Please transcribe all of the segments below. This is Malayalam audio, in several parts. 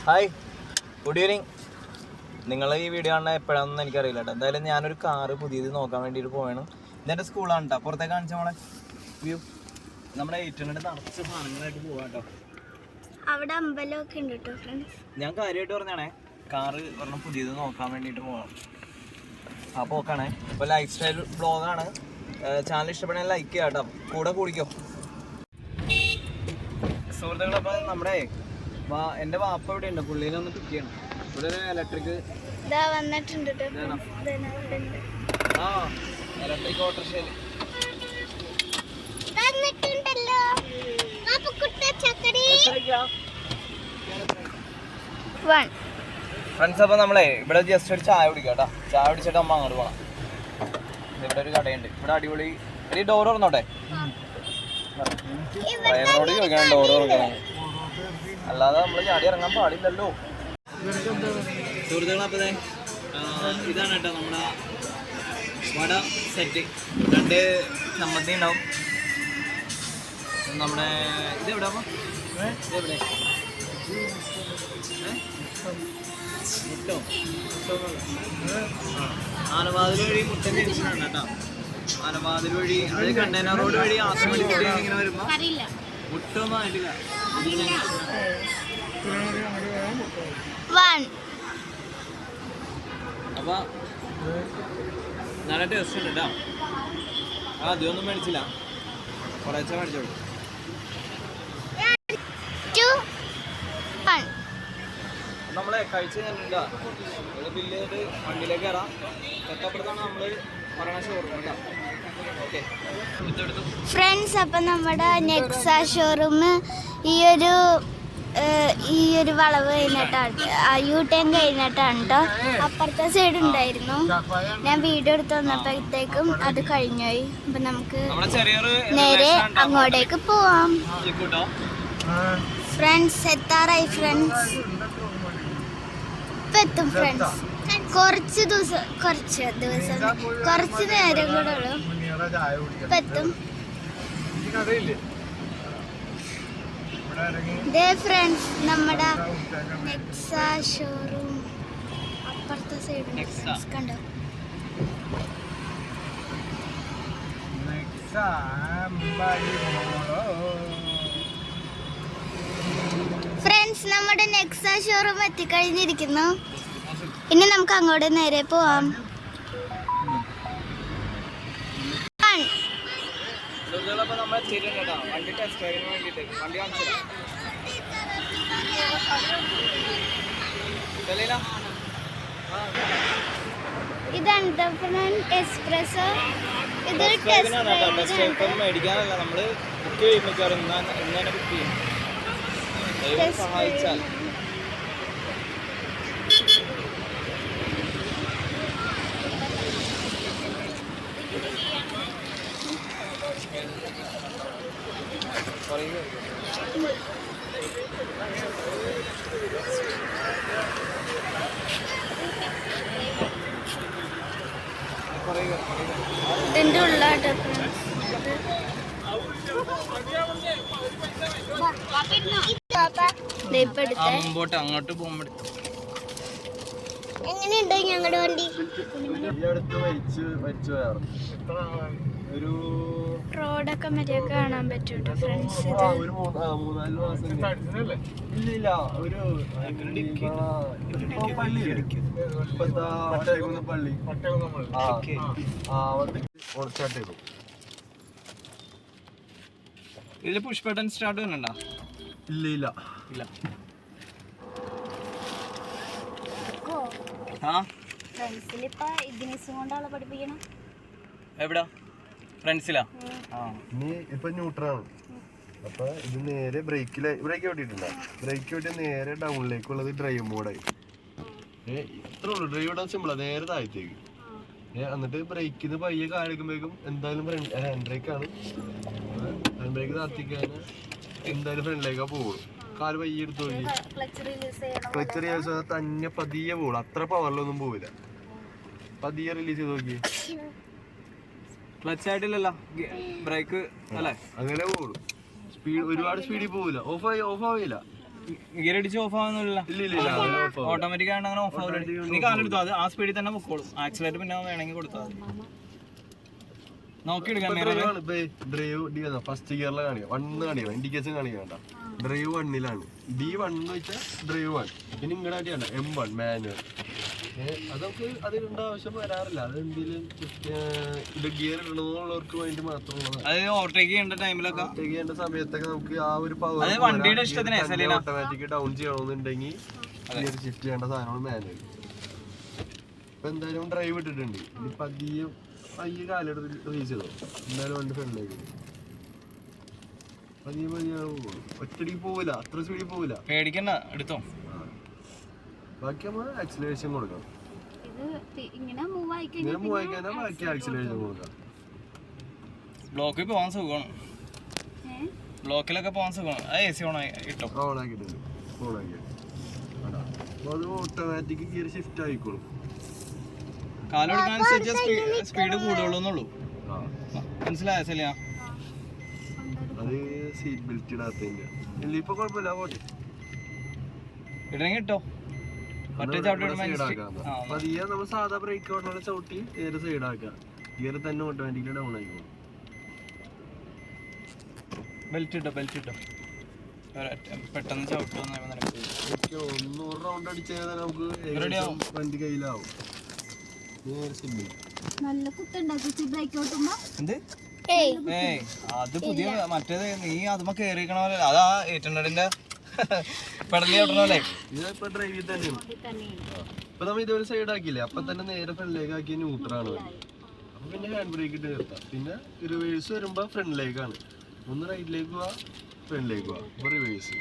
Hi, good evening. നിങ്ങൾ ഈ വീഡിയോ കാണുന്ന എപ്പോഴാണെന്ന് എനിക്കറിയില്ല കേട്ടോ. എന്തായാലും ഞാനൊരു കാറ് പുതിയത് നോക്കാൻ വേണ്ടിയിട്ട് പോവാണ്. ഇതെൻ്റെ സ്കൂളാണ് കേട്ടോ. പുറത്തേക്ക് കാണിച്ച നമ്മളെ വ്യൂ. നമ്മുടെ ഏറ്റവും തറച്ച സാധനങ്ങളായിട്ട് പോവാം കേട്ടോ. അവിടെ അമ്പലമൊക്കെ ഉണ്ട് കേട്ടോ ഫ്രണ്ട്സ്. ഞാൻ കാര്യമായിട്ട് പറഞ്ഞാണേ, കാറ് പറഞ്ഞാൽ പുതിയത് നോക്കാൻ വേണ്ടിയിട്ട് പോകണം. ആ പോക്കാണേ. ഇപ്പോൾ ലൈഫ് സ്റ്റൈൽ ബ്ലോഗാണ്. ചാനൽ ഇഷ്ടപ്പെടാൻ ലൈക്ക് ചെയ്യാം കേട്ടോ. കൂടെ കൂടിക്കോ സുഹൃത്തുക്കളപ്പോൾ. നമ്മുടെ എൻ്റെ വാപ്പ ഇവിടെ ഉണ്ട്, പുള്ളിനെ ഒന്ന് പിക്ക് ചെയ്യണം. ഇവിടെ ഒരു ഇലക്ട്രിക് വന്നിട്ടുണ്ട് ഇലക്ട്രിക് ഓട്ടോറിക്ഷയിൽ ഫ്രണ്ട്സ്. അപ്പോൾ നമ്മളെ ഇവിടെ ജസ്റ്റ് ഒരു ചായ കുടിക്കാം കേട്ടോ. ചായ കുടിച്ചിട്ട് അമ്മ അങ്ങോട്ട് പോകണം. ഇവിടെ ഒരു കടയുണ്ട്. ഇവിടെ അടിപൊളി. ഒരു ഡോർ തുറന്നോട്ടെ. ഡ്രൈവറോട് ചോദിക്കണം ഡോർ തുറക്കണം, അല്ലാതെ നമ്മൾ ചാടി ഇറങ്ങാൻ പാടില്ലല്ലോ. സുഹൃത്തുക്കളപ്പോൾ ഇതാണ് കേട്ടോ നമ്മുടെ വട സെറ്റ്. 2 ചമ്മന്തി ഉണ്ടാവും. നമ്മുടെ ഇതെവിടെ അമ്മ? ഇതെവിടെ? മുട്ടോ? ആനവാതിൽ വഴി മുട്ടൻ്റെ എഡിഷനാണ് കേട്ടോ. ആനവാതിൽ വഴി അത് കണ്ടെയ്നർ റോഡ് വഴി ആസമണി ഇങ്ങനെ വരുമ്പോൾ മുട്ടൊന്നും ആയിട്ടില്ല. അപ്പൊ നല്ല ടേസ്റ്റ് ഉണ്ട് കേട്ടോ. അതൊന്നും മേടിച്ചില്ല, കുറേശ്ശെ മേടിച്ചോളൂ. നമ്മളെ കഴിച്ച് കഴിഞ്ഞിട്ടുണ്ടോ ബില്ല് ചെയ്തിട്ട് വണ്ടിയിലേക്ക് കയറാം. തൊട്ടപ്പുറത്താണ് നമ്മൾ പറയണ ഷോറൂം കേട്ടോ. ഓക്കെ ഫ്രണ്ട്സ്, അപ്പം നമ്മുടെ നെക്സ ഷോറൂം ഈ ഒരു വളവ് കഴിഞ്ഞിട്ടാണ്, യു ടേൺ കഴിഞ്ഞിട്ടാണ് കേട്ടോ. അപ്പുറത്തെ സൈഡ് ഉണ്ടായിരുന്നു. ഞാൻ വീഡിയോ എടുത്ത് വന്നപ്പോഴത്തേക്കും അത് കഴിഞ്ഞുപോയി. അപ്പം നമുക്ക് നേരെ അങ്ങോട്ടേക്ക് പോവാം. ഫ്രണ്ട്സ് എത്താറായി. ഫ്രണ്ട്സ് ഇപ്പം എത്തും. ഫ്രണ്ട്സ് കുറച്ച് നേരം കൂടെ ഉള്ളു. ഇപ്പം എത്തും. ദേ ഫ്രണ്ട്സ്, നമ്മുടെ നെക്സ ഷോറൂം അപ്പുറത്തെ സൈഡ് കണ്ടോ. ഫ്രണ്ട്സ്, നമ്മുടെ നെക്സ ഷോറൂം എത്തിക്കഴിഞ്ഞിരിക്കുന്നു. ഇനി നമുക്ക് അങ്ങോട്ട് നേരെ പോവാം. വണ്ടി ടെസ്റ്റ് ഡ്രൈവിന് വേണ്ടിയിട്ട് വണ്ടി കാണിച്ചു. ഇതാണ് എക്സ്പ്രസോ. ഇത് മേടിക്കാനല്ല, നമ്മള് ബുക്ക് ചെയ്യുമ്പോൾ ഇന്നെ ബുക്ക് ചെയ്യും. ദൈവം സഹായിച്ചാൽ. ഇതിൻ്റെ ഉള്ളാട്ടോ മുമ്പോട്ട് അങ്ങോട്ട് പോകുമ്പോൾ എങ്ങനെയുണ്ട് ഞങ്ങളുടെ വണ്ടി? ഒരു റോഡൊക്കെ മര്യാദ കാണാൻ പറ്റും ഫ്രണ്ട്സ്. ഇല്ല ഒരു പള്ളി ഇതില് പുഷ് ബട്ടൺ സ്റ്റാർട്ട് ചെയ്യുന്നുണ്ടോ? ഇല്ല ഇല്ല ഇല്ല. എവിടാ? ഫ്രണ്ട്സിലാ? ഇപ്പൊ ന്യൂട്രാണ്. അപ്പൊ ഇത് നേരെ ബ്രേക്ക് ഓട്ടിട്ടില്ല. ബ്രേക്ക് ഓട്ടി നേരെ ഡൗണിലേക്കുള്ളത് ഡ്രൈവ് മോഡായി. ഇത്രേ ഉള്ളൂ. ഡ്രൈവ് ഇടാൻ സിമ്പിളാ. നേരെ താഴത്തേക്ക് എന്നിട്ട് ബ്രേക്കിന്ന് പയ്യെ കാണിക്കുമ്പോഴേക്കും എന്തായാലും ഹാൻഡ് ബ്രേക്ക് ആണ്. ഹാൻഡ് ബ്രേക്ക് താത്തിക്കാൻ എന്തായാലും ഫ്രണ്ടിലേക്കാ പോകുള്ളൂ. കാല് പയ്യെ എടുത്തു നോക്കി ക്ലച്ച് റിലീസ് തന്നെ പതിയെ പോകുള്ളൂ. അത്ര പവറിലൊന്നും പോവില്ല. പതിയെ റിലീസ് ചെയ്ത് നോക്കി. ക്ലച്ച് ആയിട്ടില്ലല്ലോ, ബ്രേക്ക് അല്ലേ? അങ്ങനെ പോകുള്ളൂ. ഒരുപാട് സ്പീഡിൽ പോവില്ല. ഓഫ് ആവില്ല. ഗിയർ അടിച്ച് ഓഫ് ആവുന്നില്ല, ഓട്ടോമാറ്റിക് ആയിട്ട് അങ്ങനെ ഓഫ് ആവില്ല. നീ കാലെടുത്തോ, അത് ആ സ്പീഡിൽ തന്നെ പൊക്കോളും. ആക്സിലേറ്റർ പിന്നെ വേണമെങ്കിൽ കൊടുത്താൽ മതി. നോക്കിയെടുക്കാം. ഡ്രൈവ് ഫസ്റ്റ് ഗിയറിലെ കാണിക്കാം, 1 കാണിക്കാം, ഇൻഡിക്കേഷൻ കാണിക്കണ്ട. ഡ്രൈവ് 1-ലാണ്. D1 എന്ന് വെച്ചാൽ ഡ്രൈവ് 1. പിന്നെ ഇങ്ങോട്ടാണ് M1 മാനുവൽ. അതൊക്കെ അതിടേണ്ട ആവശ്യം വരാറില്ല. അത് എന്തെങ്കിലും ഇത് ഗിയർ ഇടണമെന്നുള്ളവർക്ക് വേണ്ടി മാത്രമുള്ളതാണ്. അതായത് ഓവർടേക്ക് ചെയ്യേണ്ട ടൈമിലൊക്കെ, ഓവർടേക്ക് ചെയ്യേണ്ട സമയത്തൊക്കെ നമുക്ക് ആ ഒരു പവർ വണ്ടിയുടെ ഇഷ്ടത്തിന് ഓട്ടോമാറ്റിക് ഡൗൺ ചെയ്യണമെന്നുണ്ടെങ്കിൽ ഗിയർ ഷിഫ്റ്റ് ചെയ്യേണ്ട സാധനമാണ് മാനുവൽ. ഇപ്പൊ എന്തായാലും ഡ്രൈവ് ഇട്ടിട്ടുണ്ട്. ഇനി പയ്യെ കാലെടുത്ത് റിലീസ് ചെയ്തോ. എന്തായാലും വണ്ടി ഫ്രണ്ടിലേക്ക് പതിയെ ഒറ്റടിക്ക് പോവില്ല, അത്ര സ്പീഡിൽ പോവില്ല. പേടിക്കണ്ട, എടുത്തോ. ബാക്കി നമ്മൾ ആക്സിലറേഷൻ കൊടുക്കാം. ഇങ്ങനെ മൂവ് ആയിക്കഴിഞ്ഞാൽ ബാക്കി ആക്സിലറേഷൻ കൊടുക്കാം. ബ്ലോക്കിൽ പോകാൻ സുഖമാണ്, ബ്ലോക്കിലൊക്കെ പോകാൻ സുഖമാണ്. അത് AC ഓൺ ഇട്ടോ, ഓണാക്കിയിട്ടുണ്ട്. അത് ഓട്ടോമാറ്റിക് ഗിയർ ഷിഫ്റ്റ് ആയിക്കോളും. കാലെടുക്കാനുസരിച്ച് സ്പീഡ് കൂടുള്ളൂന്നുള്ളൂ. മനസ്സിലായ ശരിയാ? അത് സീറ്റ് ബെൽറ്റ് ഇടാത്തതിന്റെ ഇല്ല. ഇപ്പൊ കുഴപ്പമില്ല, പോട്ടെ. ഇടണമെങ്കിൽ ഇട്ടോ. പതിയെ നമ്മൾ സാധാ ബ്രേക്ക് ഓടണ ചവിട്ടി നേരെ സൈഡ് ആക്കുക. ഗിയർ തന്നെ ഓട്ടോമാറ്റിക്കലി ഡൗൺ ആയിക്കോളും. ബെൽറ്റ് ഇട്ടോ, പെട്ടെന്ന് ചവിട്ടുന്ന 100 റൗണ്ട് അടിച്ചാൽ നമുക്ക് വണ്ടി കയ്യിലാവും. അത് പുതിയ മറ്റേത് നീ അതുമ്പോ കേറിക്കണ പോലെ. അതാ 800ന്റെ പെടലി ഓടണല്ലേ. ഇതിപ്പോ ഡ്രൈവിൽ തന്നെയാണ്. ഇപ്പൊ നമ്മൾ ഇതുപോലെ സൈഡ് ആക്കിയില്ലേ, അപ്പൊ തന്നെ നേരെ ഫ്രണ്ടിലേക്ക് ആക്കിയ ന്യൂട്രാണ്. അപ്പൊ പിന്നെ ഹാൻഡ് ബ്രേക്ക് ഇട്ട് നിർത്താം. പിന്നെ റിവേഴ്സ് വരുമ്പോ ഫ്രണ്ടിലേക്കാണ്. ഒന്ന് റൈറ്റിലേക്ക് പോവാ, ഫ്രണ്ടിലേക്ക് പോവാ. അപ്പൊ റിവേഴ്സ്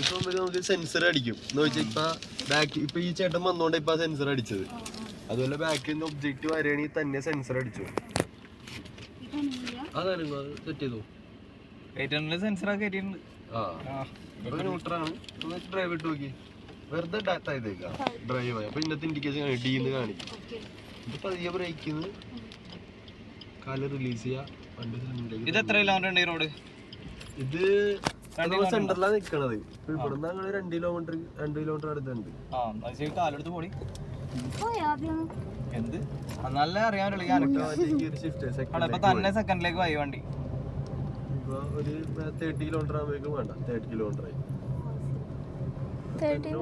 പോകുമ്പോൾ നമുക്ക് സെൻസർ അടിക്കും എന്ന് വെച്ചാൽ ഇപ്പൊ ബാക്ക് ഇപ്പൊ ഈ ചേട്ടൻ വന്നോണ്ട് ഇപ്പൊ സെൻസർ അടിച്ചത്. അതുപോലെ ബാക്കിൽ നിന്ന് ഒബ്ജക്റ്റ് വരികയാണെങ്കിൽ തന്നെ സെൻസർ അടിച്ചു. അതാണ് സെറ്റ് ചെയ്തു. 800 സെൻസർ ഒക്കെ കയറ്റിയിട്ടുണ്ട്. ന്യൂട്രാണ്. ഡ്രൈവ് ഇട്ട് നോക്കി, വെറുതെ ഡാറ്റ ചെയ്തേക്കാം ഡ്രൈവ് ആയി. അപ്പൊ ഇന്നത്തെ ഇൻഡിക്കേഷൻ ഡീന്ന് കാണിക്കും. ഇത് പതിയെ ബ്രേക്കിന്ന് കാല് റിലീസ് ചെയ്യാ. ഇത് എത്ര കിലോമീറ്റർ ഉണ്ട് ഈ റോഡ്? ഇത് സെന്ററിലാണ് നിക്കണത്. ഇവിടുന്ന് ഞങ്ങള് 2 കിലോമീറ്റർ അടുത്തുണ്ട്. കാലെടുത്ത് പോടി. എന്ത് നല്ല അറിയാമല്ലോ. തന്നെ സെക്കൻഡിലേക്ക് പോയി വണ്ടി. ഒരു 30 കിലോമീറ്റർ ആകുമ്പോഴേക്കും വേണ്ട, 30 കിലോമീറ്റർ ആയി.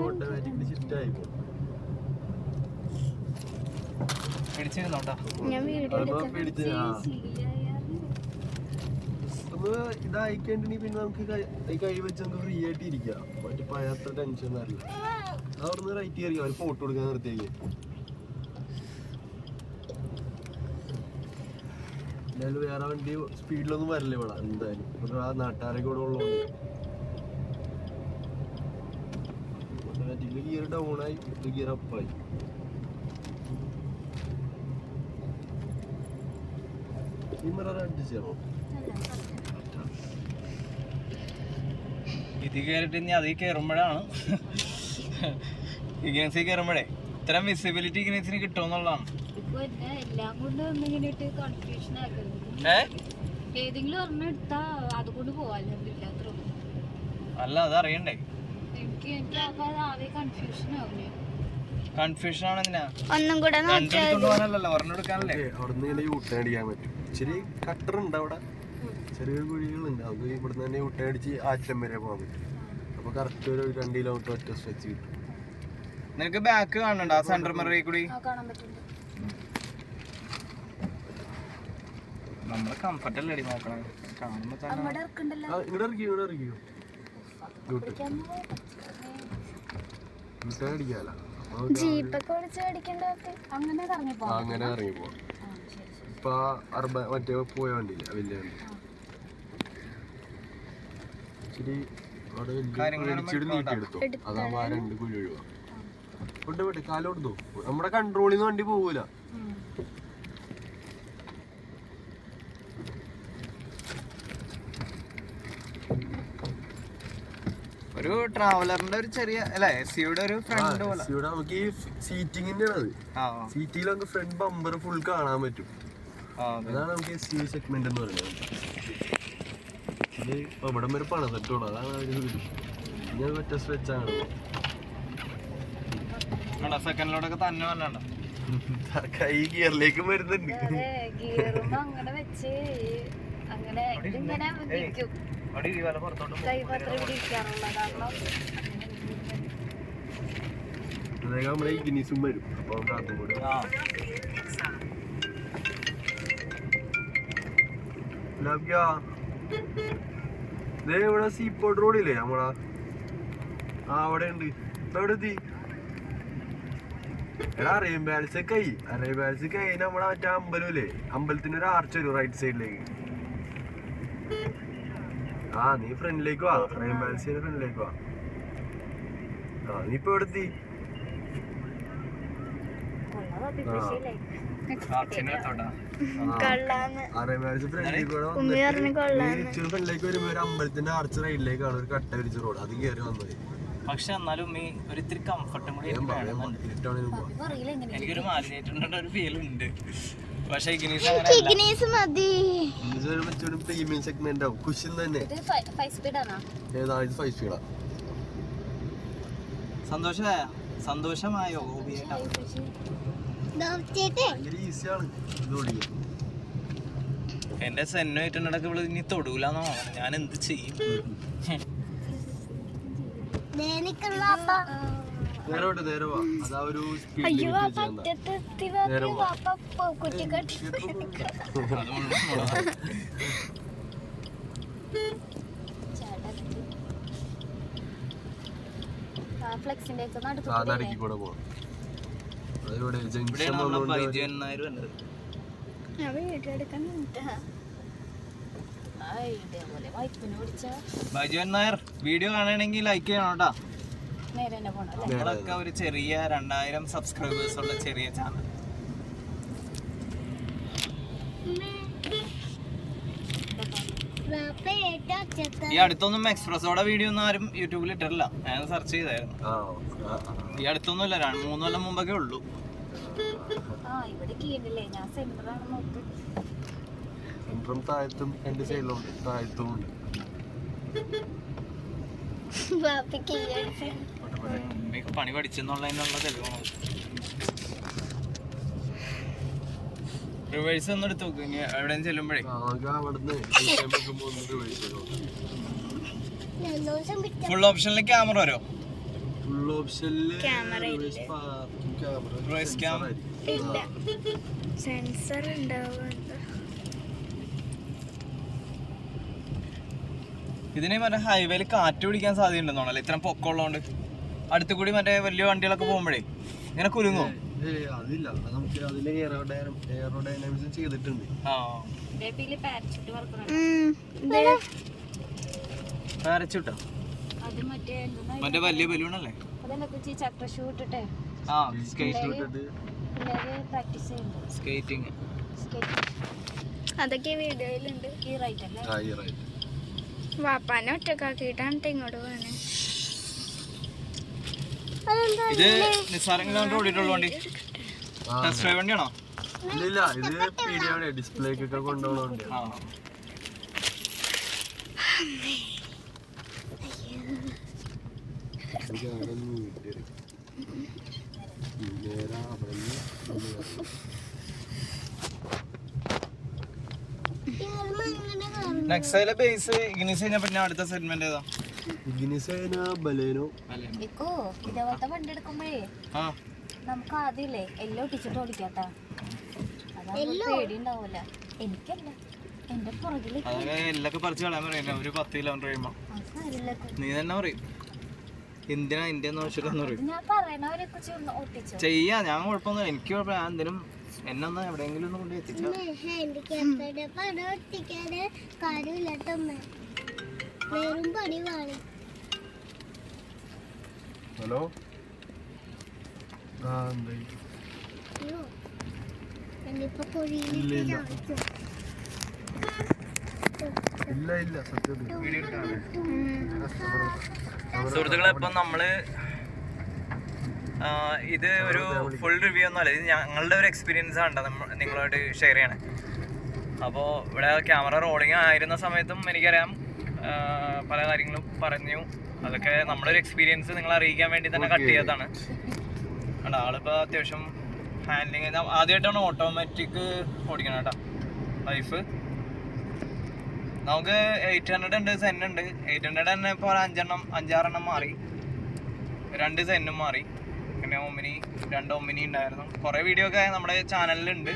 ഓട്ടോമാറ്റിക്കലി ഷിഫ്റ്റ് ആയിപ്പോ. ഇതായിക്കണ്ടെങ്കിൽ പിന്നെ നമുക്ക് കൈ വെച്ച് നമുക്ക് ഫ്രീ ആയിട്ട് ഇരിക്കാം. മറ്റേ പഴയത്ര ടെൻഷൻ വരില്ല. അവിടുന്ന് റൈറ്റ് കയറി അവർ ഫോട്ടോ എടുക്കാൻ നിർത്തിയേക്ക്. എന്തായാലും വേറെ വണ്ടി സ്പീഡിലൊന്നും വരില്ല ഇവിടെ എന്തായാലും. ആ നാട്ടുകാരെ കൂടെ ഉള്ളതുകൊണ്ട് ഓട്ടോമാറ്റിക്കലി ഗിയർ ഡൗൺ ആയി, ഗിയർ അപ്പായി. ഇത് കയറിട്ട് ഇനി അതിൽ കയറുമ്പോഴാണ് ഇഗ്നസിൽ കയറുമ്പോഴേ ഇത്തരം വിസിബിലിറ്റി ഇഗ്നസിന് കിട്ടുമെന്നുള്ളതാണ്. അല്ല അത് അറിയണ്ടേ. കൺഫ്യൂഷൻ ആണ്. എന്തിനാ ഒന്നും കൂടെ കൊണ്ടുപോകാനല്ലോ, പറഞ്ഞെടുക്കാനല്ലേ. അവിടുന്ന് യൂട്ടേൺ അടിക്കാൻ പറ്റും. ഇച്ചിരി കട്ടറുണ്ട് അവിടെ, ചെറിയൊരു കുഴികളുണ്ട്. അത് ഇവിടുന്ന് തന്നെ യൂട്ടേൺ അടിച്ച് ആറ്റിലം വരെ പോകാൻ പറ്റും. അപ്പൊ കറക്റ്റ് ഒരു 2 കിലോമീറ്റർ ഒറ്റ സ്ട്രെച്ച് കിട്ടും. നിനക്ക് ബാക്ക് കാണുന്നുണ്ട് ആ സെന്റർ മിററിൽ കൂടി? നമ്മള് കംഫർട്ട് അല്ലേ നോക്കണം. കാണുമ്പോ ഇങ്ങോട്ട് ഇറക്കിയോ യൂട്ടേൺ അടിക്കാല. അങ്ങനെ ഇറങ്ങിപ്പോ. ഇപ്പൊ മറ്റേ പോയ വണ്ടിയില്ല, വലിയ വണ്ടി. ഇച്ചിരി അവിടെ ഇടിച്ചിട്ട് നീട്ടിയെടുത്തു. അതാകുമ്പോ ആ 2 കുഴി ഒഴിവാ. വിട്ട് കാലോടുന്നു. നമ്മുടെ കൺട്രോളിൽ നിന്ന് വണ്ടി പോകൂല. ഒരു ട്രാവലറിന്റെ ഒരു ചെറിയ അല്ലെ എസ്യുടെ ഒരു ഫ്രണ്ട് പോലെ. നമുക്ക് ഈ സീറ്റിങ്ങിന്റെ ആണ്. സീറ്റിൽ നമുക്ക് ഫ്രണ്ട് ബമ്പർ ഫുൾ കാണാൻ പറ്റും. അതാണ് നമുക്ക് SUV സെഗ്മെന്റ് എന്ന് പറയുന്നത്. ഇത് ഇവിടം വരെ പണിതിട്ടുള്ളൂ. അതാണ് ഞാൻ ഒറ്റ സ്ട്രെച്ചാണ്. സെക്കൻഡിലോടൊക്കെ തന്നെ വന്നോ കൈ ഗിയറിലേക്ക് വരുന്നുണ്ട്. അങ്ങനെ വെച്ച് അങ്ങനെ ഇങ്ങനെ നിൽക്കും. കൈ മാത്രം ഇവിടെ ഇരിക്കാറുള്ള കാരണം നമ്മുടെ ഈ ഗിനീസും വരും. അപ്പൊ അതും കൂടെ ഇവിടെ സീപോർട്ട് റോഡില്ലേ നമ്മളാ അവിടെ ഉണ്ട്. എവിടെ എത്തി? എടാ അറേബ്യൻ പാലസ് കൈ നമ്മളെ മറ്റേ അമ്പലമില്ലേ, അമ്പലത്തിന് ഒരു ആർച്ച് വരും റൈറ്റ് സൈഡിലേക്ക്. ആ നീ ഫ്രണ്ടിലേക്ക് വാ, അറേബ്യൻ പാലസിന്റെ ഫ്രണ്ടിലേക്ക് വാ. ആ നീ ഇപ്പൊ എവിടെ എത്തി? അറേബ്യൻ പാലസ് ഫ്രണ്ടിലേക്ക് കൂടെ വന്നിട്ട് ഫ്രണ്ടിലേക്ക് വരുമ്പോ ഒരു അമ്പലത്തിന്റെ ആർച്ച് റൈഡിലേക്കാണ് ഒരു കട്ട വിരിച്ച റോഡ്. അത് കയറി വന്നത്. പക്ഷെ എന്നാലും ഒരിത്തിരി കംഫർട്ടും കൂടി എനിക്കൊരു മാലിന്യായിട്ടുള്ള ഒരു ഫീൽ ഉണ്ട്. പക്ഷെ പ്രീമിയം സെഗ്മെന്റ് ആവും. കുഷൻ തന്നെ. ഏതാ ഇത് 5 സ്പീഡാ? സന്തോഷമായോ? ഈസിയാണ് ഇത് ഓടിക്കാൻ. എന്റെ സെന്നുമായിട്ടുണ്ടൊക്കെ ഇവിടെ ഇനി തൊടൂലെന്നോ, ഞാൻ എന്ത് ചെയ്യും? നേരെ വാ. അതാ ഒരു സ്പീഡ് നടുക്കി കൂടെ പോവാം. ബൈജുവൻ നായർ വീഡിയോ കാണണമെങ്കിൽ ലൈക്ക് ചെയ്യണം കേട്ടോ. നമ്മളൊക്കെ ഒരു ചെറിയ 2000 സബ്സ്ക്രൈബേഴ്സ് ഉള്ള ചെറിയ ചാനൽ. ഈ അടുത്തൊന്നും എക്സ്പ്രസോടെ വീഡിയോ ഒന്നും ആരും യൂട്യൂബിൽ ഇട്ടിട്ടില്ല. ഞാൻ സെർച്ച് ചെയ്തായിരുന്നു. ഈ അടുത്തൊന്നും ഇല്ല, 3 കൊല്ലം മുമ്പൊക്കെ ഉള്ളൂ. താഴത്തും 2 സൈഡിലും താഴത്തും ഉണ്ട്. പണി പഠിച്ചെന്നുള്ളതിനുള്ള തെളിവാണ്. റിവേഴ്സ് ഒന്നും എടുത്ത് നോക്കും ഇനി എവിടെയും ചെല്ലുമ്പോഴേ. ഫുൾ ഓപ്ഷനിൽ ക്യാമറ വരോ? ഫുൾ ഓപ്ഷനിൽ സെൻസർ ഉണ്ടാവും. ഇതിന് മറ്റേ ഹൈവേയിൽ കാറ്റ് പിടിക്കാൻ സാധ്യതയുണ്ടെന്നാണല്ലോ, ഇത്ര പൊക്കമുള്ളതുകൊണ്ട്. അടുത്തു കൂടി മറ്റേ വലിയ വണ്ടികളൊക്കെ പോകുമ്പോഴേ ഇങ്ങനെ കുലുങ്ങോ? അതില്ല, നമുക്ക് അതില് എയറോഡൈനാമിക്സ് ചെയ്തിട്ടുണ്ട്. പാരച്യൂട്ടോ? മറ്റേ വലിയ ബലൂണല്ലേ? സ്കേറ്റിംഗ് അതൊക്കെ വീഡിയോയിലുണ്ട്. ഈ റൈറ്റ് അല്ലേ? വാപ്പാനെ ഒറ്റക്കാക്കിട്ടാണ് ഇങ്ങോട്ട് പോണേ. ഇത് നിസ്സാരം ഓടിയിട്ടുള്ള വണ്ടി ടെസ്റ്റ് ഡ്രൈവ് വണ്ടിയാണോ? ഇല്ല, ഇത് പീഡിയാണ്, ഡിസ്പ്ലേക്കൊക്കെ കൊണ്ടുപോകണ നെക്സയിലെ ബേസ് ഇഗ്നിസ് കഴിഞ്ഞാൽ പിന്നെ അടുത്ത സെഗ്മെന്റ് ഏതാ? ബലേനോ. ഇതേപോലത്തെ വണ്ടി എടുക്കുമ്പോഴേ നമുക്ക് ആദ്യല്ലേ എല്ലാം ഒട്ടിച്ചിട്ട് ഓടിക്കാത്ത, പേടി ഉണ്ടാവൂല. എനിക്കല്ല, എന്റെ പുറകില് എല്ലൊക്കെ പറിച്ച് കളയാൻ പറയില്ല. ഒരു 10 കിലോമീറ്റർ കഴിയുമ്പോ നീ തന്നെ പറയും എന്തിനാ ഇന്ത്യ ഞാൻ പറയണവരെക്കുറിച്ച് ഒട്ടിച്ചു ചെയ്യാ. ഞാൻ കുഴപ്പമൊന്നും, എനിക്ക് കുഴപ്പമില്ല. ഞാൻ എന്തിനും എന്നൊന്ന് എവിടെയെങ്കിലും ഒന്ന് കൊണ്ട് എത്തിച്ചോ. ഹലോ, ഇല്ല സത്യം. സുഹൃത്തുക്കളെ, ഇപ്പം നമ്മള് ഇത് ഒരു ഫുൾ റിവ്യൂ ഒന്നും അല്ല, ഇത് ഞങ്ങളുടെ ഒരു എക്സ്പീരിയൻസ് ആണ് നിങ്ങളായിട്ട് ഷെയർ ചെയ്യണേ. അപ്പോൾ ഇവിടെ ക്യാമറ റോളിങ് ആയിരുന്ന സമയത്തും എനിക്കറിയാം പല കാര്യങ്ങളും പറഞ്ഞു. അതൊക്കെ നമ്മുടെ ഒരു എക്സ്പീരിയൻസ് നിങ്ങളെ അറിയിക്കാൻ വേണ്ടി തന്നെ കട്ട് ചെയ്യാത്തതാണ്. കണ്ടോ ആളിപ്പോൾ അത്യാവശ്യം ഹാൻഡ്ലിങ് ആദ്യമായിട്ടാണ് ഓട്ടോമാറ്റിക് ഓടിക്കണം കേട്ടോ വൈഫ്. നമുക്ക് 800 ഉണ്ട്, സെൻ ഉണ്ട്. 800 തന്നെ ഇപ്പോൾ 5-6 മാറി, 2 സെന്നും മാറി. പിന്നെ ഒമിനി 2 ഒമിനി ഉണ്ടായിരുന്നു. കുറേ വീഡിയോ ഒക്കെ നമ്മുടെ ചാനലിലുണ്ട്.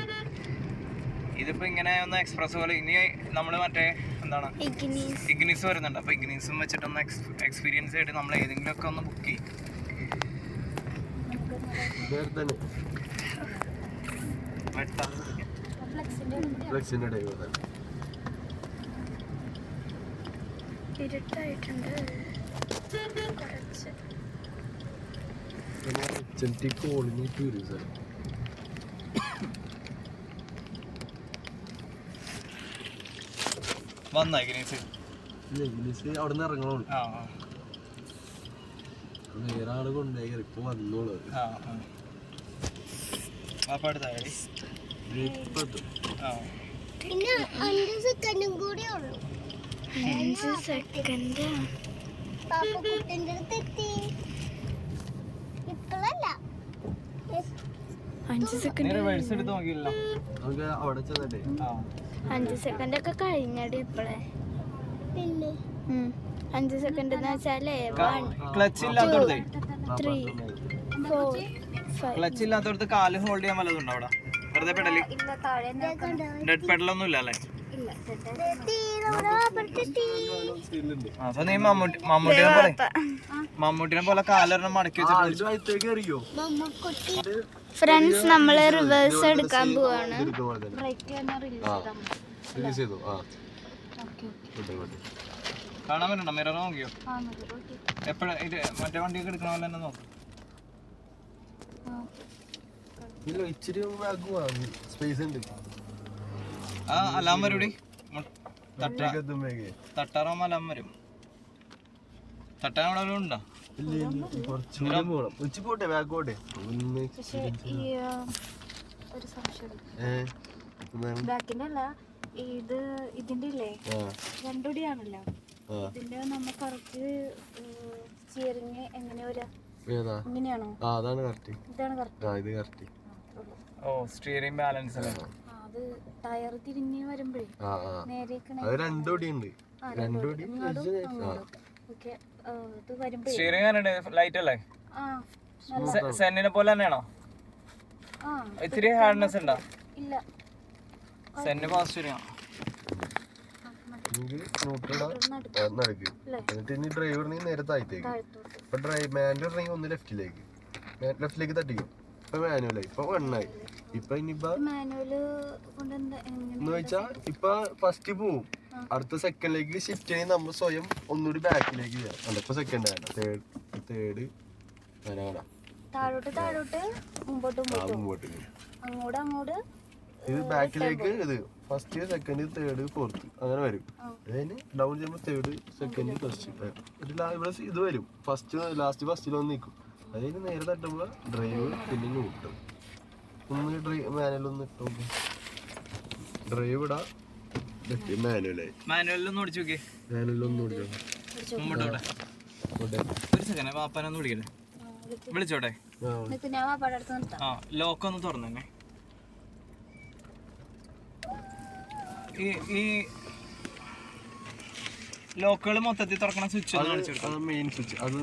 ഇതിപ്പോൾ ഇങ്ങനെ ഒന്ന് എക്സ്പ്രസ് പോലെ ഇനി നമ്മൾ മറ്റേ എന്താണ് ഇഗ്നിസ് വരുന്നുണ്ട്. അപ്പോൾ ഇഗ്നിസും വെച്ചിട്ടൊന്ന് എക്സ്പീരിയൻസ് ആയിട്ട് നമ്മൾ ഏതെങ്കിലും ഒക്കെ ഒന്ന് ബുക്ക് ചെയ്യും. വന്നാ ഇഗ്നിസ് അവിടെ നിന്ന് ഇറങ്ങണോ? വേറെ ആള് കൊണ്ടുപോയി ഇപ്പൊ വന്നോളൂ. പിന്നെ 5 സെക്കൻഡും കൂടി ഉള്ളു. 5 സെക്കൻഡ് പാപ്പ കുട്ടിന്റെ അടുത്ത് എത്തി. ഇപ്പളല്ല 5 സെക്കൻഡ് എടുത്ത് നോക്കിയില്ല. നമുക്ക് അവിടെ ചെന്നേ 5 സെക്കൻഡ് ഒക്കെ കഴിഞ്ഞടി ഇപ്പളേ. പിന്നെ 5 സെക്കൻഡ് എന്ന് വെച്ചാലേ 1 ക്ലച്ച് ഇല്ലാത്തോടത്ത് 3 4 5 ക്ലച്ച് ഇല്ലാത്തോടത്ത് കാല് ഹോൾഡ് ചെയ്യാൻ വല്ലതുണ്ടോ അവിടെ? വെറുതെ പെടല് ഡെഡ് പെഡലൊന്നും ഇല്ല അല്ലേ? അപ്പൊ നീ മമ്മൂട്ടിനെ പോലെ കാലൊരെണ്ണം മടക്കി വെച്ചിട്ട്. ഫ്രണ്ട്സ് നമ്മള് റിവേഴ്സ് എടുക്കാൻ പോവാണ്. കാണാൻ പറ്റണ്ടോ? മിറർ നോക്കിയോ? എപ്പോഴും ഇത് മറ്റേ വണ്ടിയൊക്കെ എടുക്കണ പോലെ തന്നെ നോക്കാം. ആ അലാം വരൂടി, തട്ടാറാകുമ്പോ അലാം വരും. തട്ടാൻ അവിടെ ഉണ്ടോ? ഒരു സംശയം ബാക്കിന്റെ അല്ല ഇത് ഇതിന്റെ ഇല്ലേ രണ്ടുടിയാണല്ലോ. ഇതിന്റെ നമ്മ കറക്റ്റ് സ്റ്റിയറിംഗ് എങ്ങനെ വരാ? ഇങ്ങനെയാണോ? അതാണ് കറക്റ്റ്. ഇതാണ് കറക്റ്റ്. ഓ സ്റ്റിയറിംഗ് ബാലൻസ് അല്ലേ? അത് ടയർ തിരിഞ്ഞ് വരുമ്പോഴേ നേരേക്കണേ സ്റ്റിയറിംഗ് ലൈറ്റ് അല്ലേ? സെന്നിനെ പോലെ തന്നെയാണോ? ഇത്തിരി ഹാർഡ്നെസ് ഉണ്ടോ? ഇല്ല, സെന്ന് ഫാസ്റ്റ് സ്റ്റിയറിംഗ്. എന്നിട്ട് ഇനി ഡ്രൈവറിന് നേരെ താഴത്തേക്ക്. ഇപ്പൊ മാനുവൽ ഒന്ന് ലെഫ്റ്റിലേക്ക് തട്ടിക്കും. ഇപ്പൊ മാനുവലായി, ഇപ്പൊ വണ്ണായി. ഇപ്പൊ ഇനിയിപ്പോ എന്ന് വെച്ചാ ഇപ്പൊ ഫസ്റ്റ് പോവും, അടുത്ത സെക്കൻഡിലേക്ക് ഷിഫ്റ്റ് ചെയ്ത് നമ്മൾ സ്വയം ഒന്നുകൂടി ബാക്കിലേക്ക് ചെയ്യാം. അല്ല ഇപ്പൊ സെക്കൻഡ് വേണ്ട, തേർഡ് മുമ്പോട്ട് അങ്ങോട്ട് ഇത് ബാക്കിലേക്ക്. ഇത് ഫസ്റ്റ് സെക്കൻഡ് തേർഡ് ഫോർത്ത് അങ്ങനെ വരും. അതിന് ഡൗൺ ചെയ്യുമ്പോൾ തേർഡ് സെക്കൻഡ് ഫസ്റ്റ് ഇവിടെ ഇത് വരും. ലാസ്റ്റ് ഫസ്റ്റിലൊന്ന് നിൽക്കും. അതിന് നേരെ തട്ടുമ്പോൾ ഡ്രൈവ് പിന്നെ ന്യൂട്രൽ. ഒന്ന് മാനുവലൊന്ന് ഇട്ടോ, ഡ്രൈവ് ഇടാ, മാനുവലായി. മാനുവലൊന്ന് ഓടിച്ചു നോക്കിയേ, മാനുവലൊന്ന് ഓടിച്ചോ. ഒരു സെക്കൻഡ് വാപ്പാനൊന്ന് വിളിക്കല്ലേ, വിളിച്ചോട്ടെ. ആ ലോക്ക് ഒന്ന് തുറന്നെ. ഈ ലോക്കുകൾ മൊത്തത്തിൽ തുറക്കണ സ്വിച്ച് മെയിൻ സ്വിച്ച് അത്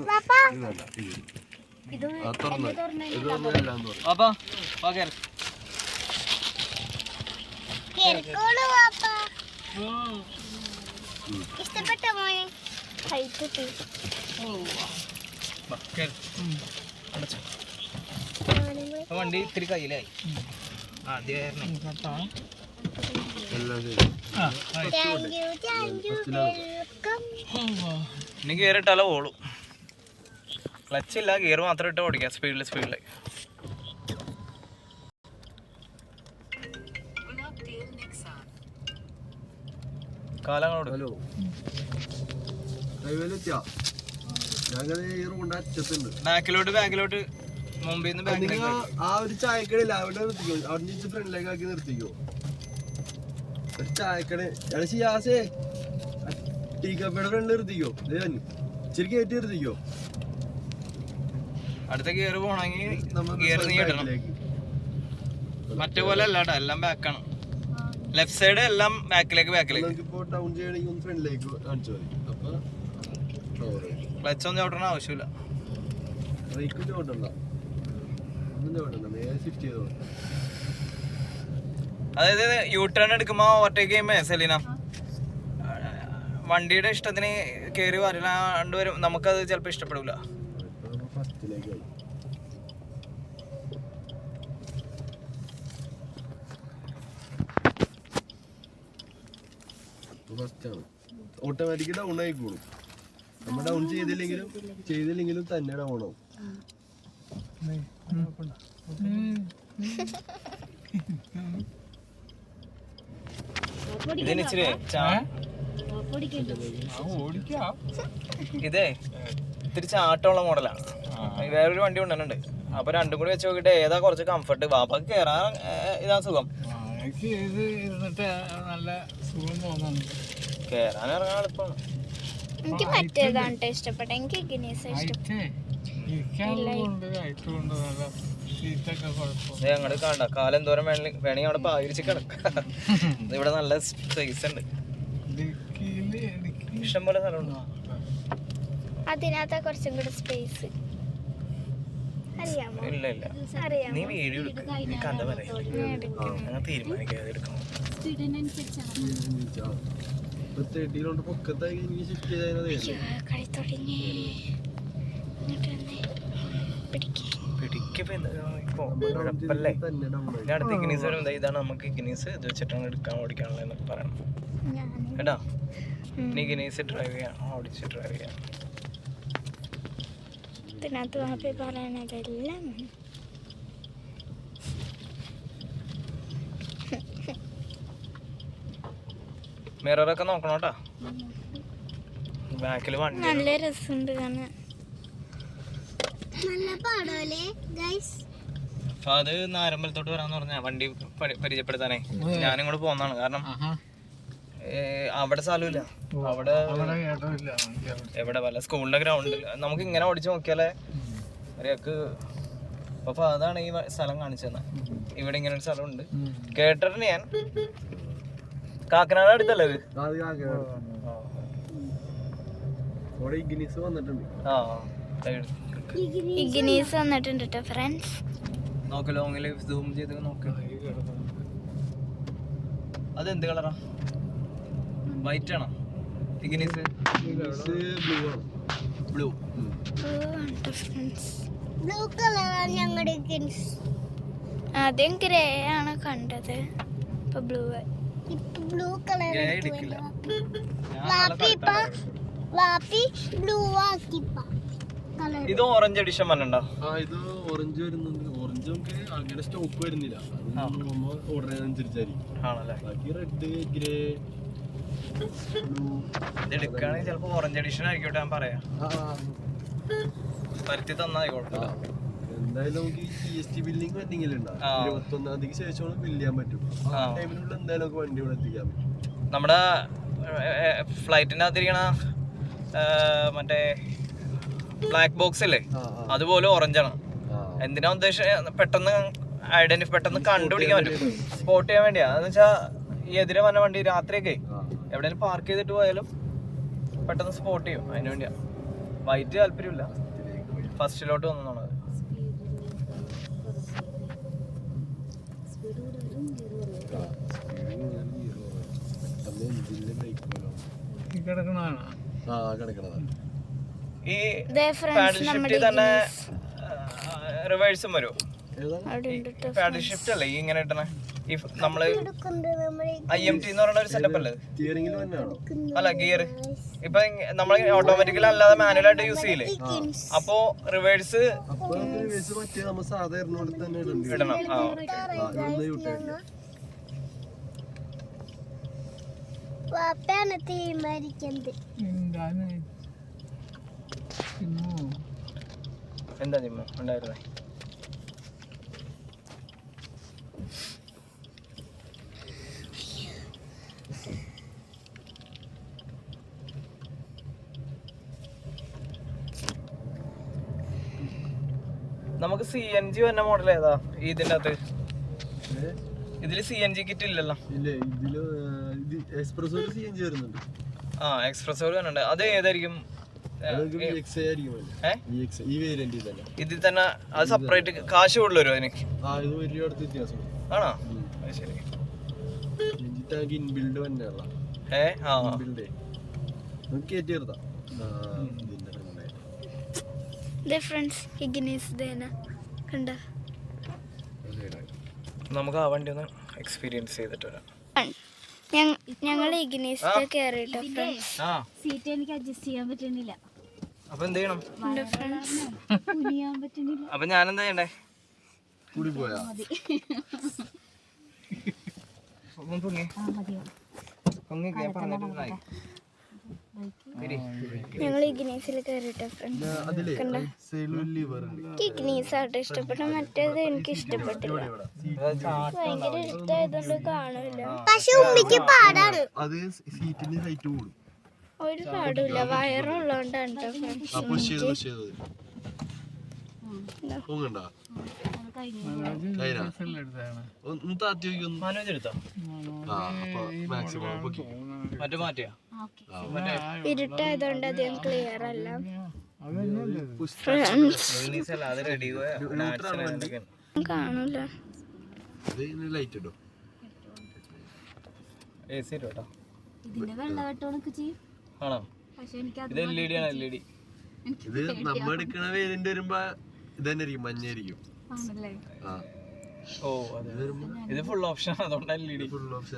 വണ്ടി ഇത്തിരി കയ്യിലായി. ആദ്യം ഇനി ഗിയർ ഇട്ടാലോ ഓളും. ക്ലച്ച് ഇല്ല, ഗിയർ മാത്രം ഇട്ട് ഓടിക്കാം സ്പീഡിൽ. കാലങ്ങളോട് ബാക്കിലോട്ട് മുമ്പിൽ നിന്ന് ആ ഒരു ചായക്കടയില്ല, അവിടെ നിർത്തിക്കോ. അവിടെ ഫ്രണ്ടിലേക്ക് ആക്കി നിർത്തിക്കോ. ഒരു ചായക്കട ടീ കപ്പയുടെ ഫ്രണ്ട് നിർത്തിക്കോ, ശരിക്കും കയറ്റി നിർത്തിക്കോ. അടുത്ത ഗിയർ പോണെങ്കിൽ ഗിയർ നീ ഇടണം. മറ്റേ പോലെ അല്ല കേട്ടോ, എല്ലാം ബാക്കാണ്. ലെഫ്റ്റ് സൈഡ് എല്ലാം ബാക്കിലേക്ക്. നമുക്കിപ്പോ ഡൗൺ ചെയ്യണമെങ്കിൽ ഒന്ന് ഫ്രണ്ടിലേക്ക് കാണിച്ചു മതി. അപ്പൊ ക്ലച്ച് ഒന്നും ചവിട്ടണ ആവശ്യമില്ല. ബ്രേക്കും ചവിട്ടണ്ട, ഒന്നും ചവിട്ടണ്ട, നേരെ ഷിഫ്റ്റ് ചെയ്തോ. അതായത് യു ടേൺ എടുക്കുമ്പോ ഓവർടേക്ക് ചെയ്യുമ്പോ സെലീന വണ്ടിയുടെ ഇഷ്ടത്തിന് കയറി വരാണ്ട് വരും, നമുക്കത് ചിലപ്പോ ഇഷ്ടപ്പെടില്ല. ഫസ്റ്റിലേക്കായി ഫസ്റ്റാണ്. ഓട്ടോമാറ്റിക് ഡൗൺ ആയിക്കോളും. നമ്മൾ ഡൗൺ ചെയ്തില്ലെങ്കിലും തന്നെ ഡൗൺ ആവും. ഇതിന് ഇച്ചിരി ഇതേ ഇത്തിരി ചാട്ടമുള്ള മോഡലാണ്. വേറൊരു വണ്ടി കൊണ്ടുവന്നുണ്ട്. അപ്പൊ രണ്ടും കൂടി വെച്ച് നോക്കിട്ട് ഏതാ കുറച്ച് കംഫർട്ട്. വാപ്പക്ക് കേറാൻ ഇതാ സുഖം, കേറാൻ ഇറങ്ങാൻ എളുപ്പമാണ്. എനിക്ക് മറ്റേതാണ് ഇഷ്ടപ്പെട്ട. എനിക്ക് ഇഗ്നീസ് ഞങ്ങള് കാണണ്ട കാലം എന്തോരം വേണമെങ്കിൽ അവിടെ പാകിരിച്ച് കിടക്കാം. ഇവിടെ നല്ല സ്പേസ് ഉണ്ട്, ഇഷ്ടം പോലെ സ്ഥലമുണ്ട്. അതിനകത്ത് കുറച്ചും കൂടെ സ്പേസ്. അറിയാമോ? ഇല്ല നീ വീഡിയോ എടുക്കും, നീ കഥ പറയാം, അങ്ങനെ തീരുമാനിക്കാതെ എടുക്കണം. കുഴപ്പല്ലേ. അടുത്ത് ഇഗ്നീസ് വരും. ഇതാണ് നമുക്ക് ഇഗ്നീസ്, ഇത് വെച്ചിട്ടാണ് ഓടിക്കാനുള്ള എന്നൊക്കെ പറയണം കേട്ടാ. ഇനി ഇഗ്നീസ് ഡ്രൈവ് ചെയ്യാം, ഓടിച്ച് ഡ്രൈവ് ചെയ്യാം. ഇതിനകത്ത് വാപ്പി പറയണതെല്ലാം മിററൊക്കെ നോക്കണോട്ടാ, ബാക്കിൽ വണ്ടി. നല്ല രസമുണ്ട് കാണാൻ. നല്ല പാടല്ലേ ഗൈസ്. അപ്പൊ അത് നാരമ്പലത്തോട്ട് വരാന്ന് പറഞ്ഞ വണ്ടി പരിചയപ്പെടുത്താനേ ഞാനും കൂടെ പോന്നാണ്. കാരണം അവിടെ സ്ഥലമില്ല, അവിടെ എവിടെ വല്ല സ്കൂളിന്റെ ഗ്രൗണ്ട് നമുക്ക് ഇങ്ങനെ ഓടിച്ചു നോക്കിയാലേ അറിയാക്ക്. അപ്പൊ അതാണ് ഈ സ്ഥലം കാണിച്ചത്. ഇവിടെ ഇങ്ങനെ ഒരു സ്ഥലമുണ്ട് കേട്ടിട്ടുണ്ട് ഞാൻ. കാക്കനാട് അടുത്തല്ലേ ഇത്? ഇഗ്നീസ് വന്നിട്ടുണ്ട് കേട്ടോ ഫ്രണ്ട്സ്. നോക്ക്, ലോങ്ങില് സൂം ചെയ്ത് നോക്ക്. അതെന്ത് കളറാ? വൈറ്റ് ആണോ ഇഗ്നീസ്? ബ്ലൂ കളറാണ് ഞങ്ങളുടെ ഇഗ്നീസ്. ആദ്യം ഗ്രേ ആണ് കണ്ടത്, ഇപ്പൊ ബ്ലൂ കളർ. ഇത് ഓറഞ്ച് എഡിഷൻ വന്നിട്ടുണ്ടോ? ഇത് ഓറഞ്ച് വരുന്നുണ്ട്. ഓറഞ്ച് നമുക്ക് അങ്ങനെ സ്റ്റോക്ക് വരുന്നില്ല, ഓർഡർ ചെയ്യുന്നതനുസരിച്ചായിരിക്കും. ആണല്ലേ. ബാക്കി റെഡ്, ഗ്രേ, ഇത് എടുക്കുകയാണെങ്കിൽ ചിലപ്പോ ഓറഞ്ച് എഡിഷൻ ആയിക്കോട്ടെ. ഞാൻ പറയാം, പരുത്തി തന്നായിക്കോട്ടെ. എന്തായാലും നമുക്ക് GST ബില്ലിംഗ് പെൻഡിങ്ങിൽ ഉണ്ടാവും. 21-ാം തീയതിക്ക് ശേഷമാണ് ബില്ല് ചെയ്യാൻ പറ്റും. ആ ടൈമിനുള്ള എന്തായാലും നമുക്ക് വണ്ടി ഇവിടെ എത്തിക്കാൻ പറ്റും. നമ്മുടെ ഫ്ലൈറ്റിനകത്തിരിക്കണ മറ്റേ ബ്ലാക്ക് ബോക്സ് അല്ലേ, അതുപോലെ ഓറഞ്ചാണ്. എന്തിനാ ഉദ്ദേശം? പെട്ടെന്ന് കണ്ടുപിടിക്കാൻ പറ്റും, സ്പോട്ട് ചെയ്യാൻ വേണ്ടിയാ. എന്ന് വെച്ചാൽ ഈ എതിരെ വന്ന വണ്ടി രാത്രിയൊക്കെ എവിടെയെങ്കിലും പാർക്ക് ചെയ്തിട്ട് പോയാലും പെട്ടെന്ന് സ്പോട്ട് ചെയ്യും. അതിന് വേണ്ടിയാ. വൈറ്റ് താല്പര്യമില്ല, ഫസ്റ്റിലോട്ട് വന്നതാണ്. ഈ പാഡൽ ഷിഫ്റ്റ് തന്നെ റിവേഴ്സും വരും. പാഡൽ ഷിഫ്റ്റ് അല്ലേ ഈ ഇങ്ങനെ ഇട്ടണേ? ഈ നമ്മള് IMT എന്ന് പറയുന്ന ഒരു സെറ്റപ്പ് അല്ലേ? അല്ല, ഗിയർ ഇപ്പൊ നമ്മള് ഓട്ടോമാറ്റിക്കലി അല്ലാതെ മാനുവലായിട്ട് യൂസ് ചെയ്യില്ലേ? അപ്പോ റിവേഴ്സ് ഇടണം. എന്താ ജിമ്മ ഉണ്ടായിരുന്നേ? നമുക്ക് CNG വന്ന മോഡൽ ഏതാ ഇതിന്റെ അകത്ത്? ഇതില് CNG കിറ്റ് ഇല്ലല്ലോ. എക്സ്പ്രസ് വരുന്നുണ്ട്. അത് ഏതായിരിക്കും? ഇതിൽ തന്നെ അത് സെപ്പറേറ്റ് കാശ് കൂടുതൽ വരുമോ അതിന്? ആണോ? ശരി. നമുക്ക് ആ വണ്ടി ഒന്ന് എക്സ്പീരിയൻസ് ചെയ്തിട്ട് വരാം. ഞങ്ങൾ ഇഗ്നീസിൽ കേറിട്ടോ ഫ്രണ്ട്സ്. സീറ്റ് എനിക്ക് അഡ്ജസ്റ്റ് ചെയ്യാൻ പറ്റുന്നില്ല. അപ്പൊ എന്ത് ചെയ്യണം? കുനിയാൻ പറ്റുന്നില്ല. അപ്പൊ ഞാൻ എന്താ ചെയ്യണ്ടേ? ഞങ്ങൾ ഇഗ്നീസിൽ കേറിട്ടോ ഫ്രണ്ട്സ്. ഇഗ്നീസ് ആട്ടോ ഇഷ്ടപ്പെട്ട, മറ്റേത് എനിക്ക് ഇഷ്ടപ്പെട്ടില്ല. ഭയങ്കര ഇഷ്ടമായതുകൊണ്ട് കാണില്ല. പക്ഷെ ഉമ്മിക്ക് പാടാണ്. ഒരു പാടില്ല, വയറുള്ളതുകൊണ്ടാണ് കേട്ടോ ഫ്രണ്ട്സ്. ഇരുട്ടായതുകൊണ്ട് അധികം ക്ലിയർ അല്ല കാണൂല. ഇതിന്റെ വെള്ളവെട്ടോണൊക്കെ ചെയ്യും. ആണോ? പക്ഷെ എനിക്ക് ഇത് LED ആണ്. LED ഇത് നമ്മ എടുക്കണ വേരിയന്റ് വരുമ്പോ ഇതന്നെ മഞ്ഞായിരിക്കും. ആണല്ലേ? ഓ അതെ, ഇത് ഫുൾ ഓപ്ഷൻ, അതുകൊണ്ടാണ് LED ഫുൾ ഓപ്ഷൻ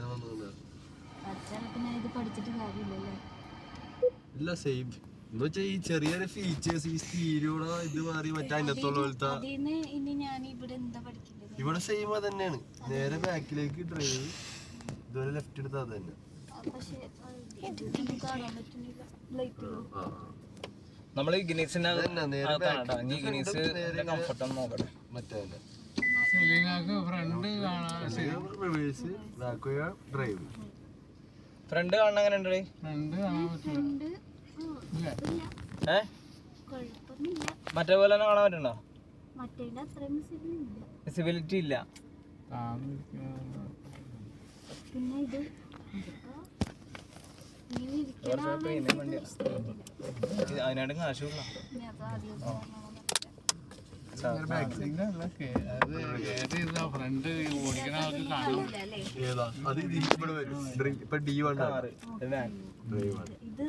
ഞാൻ ഇത് പഠിച്ചിട്ട് കാര്യമില്ലല്ലേ? ഇല്ല, സെയിം എന്ന് വെച്ചാൽ ഈ ചെറിയൊരു ഫീച്ചേഴ്സ്, ഈ സ്റ്റീരിയോടെ ഇത് മാറി മറ്റേ അതിനകത്തുള്ള പോലത്തെ ഇനി ഞാൻ ഇവിടെ എന്താ പഠിക്കുന്നത്? ഇവിടെ സെയിം അത് തന്നെയാണ്. നേരെ ബാക്കിലേക്ക് ഡ്രൈവ്, ഇതുവരെ ലെഫ്റ്റ് എടുത്താൽ അത് തന്നെ. പക്ഷെ കാണാൻ പറ്റുന്നില്ല ലൈറ്റിലോ. നമ്മള് ഇഗ്നീസിന്റെ കംഫർട്ട് ഒന്ന് നോക്കട്ടെ. മറ്റേ ഡ്രൈവ് ഫ്രണ്ട് കാണാൻ എങ്ങനെ ഉണ്ട്? മറ്റേ പോലെ തന്നെ കാണാൻ പറ്റണ്ടോ? വിസിബിലിറ്റി ഇല്ല. പിന്നെ ഇത് അതിനായിട്ട് കാശുള്ള ഏതാ അത്? ഇവിടെ വരും ഇപ്പൊ D1 ഇത്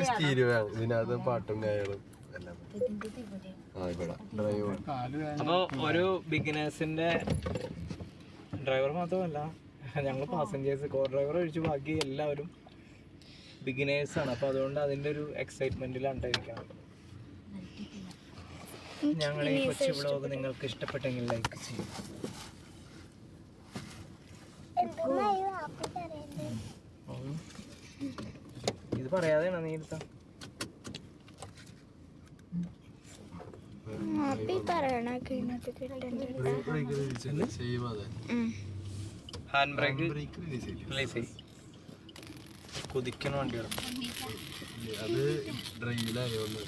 സ്റ്റീരിയോ ആണ്. ഇതിനകത്ത് പാട്ടും കാര്യങ്ങളും എല്ലാം. ഇവിടെ ഡ്രൈവ്. അപ്പൊ ഒരു ബിഗിനേഴ്സിന്റെ ഡ്രൈവർ മാത്രമല്ല, ഞങ്ങൾ പാസഞ്ചേഴ്സ്, കോ ഡ്രൈവർ ഒഴിച്ച് ബാക്കി എല്ലാവരും ബിഗിനേഴ്സ് ആണ്. അപ്പൊ അതുകൊണ്ട് അതിന്റെ ഒരു എക്സൈറ്റ്മെന്റിലാണ്ടായിരിക്കണം. ഞങ്ങളുടെ ഈ കൊച്ചു വ്ളോഗ് നിങ്ങൾക്ക് ഇഷ്ടപ്പെട്ടെങ്കിൽ ലൈക്ക് ചെയ്യും. ഇത് പറയാതെയാണോ നീ എടുത്ത? ഹാൻഡ് ബ്രേക്ക് റിലീസ് ചെയ്യും. കുതിക്കണ വണ്ടിയാണ് അത്. ഡ്രൈവിലായോണ്ട്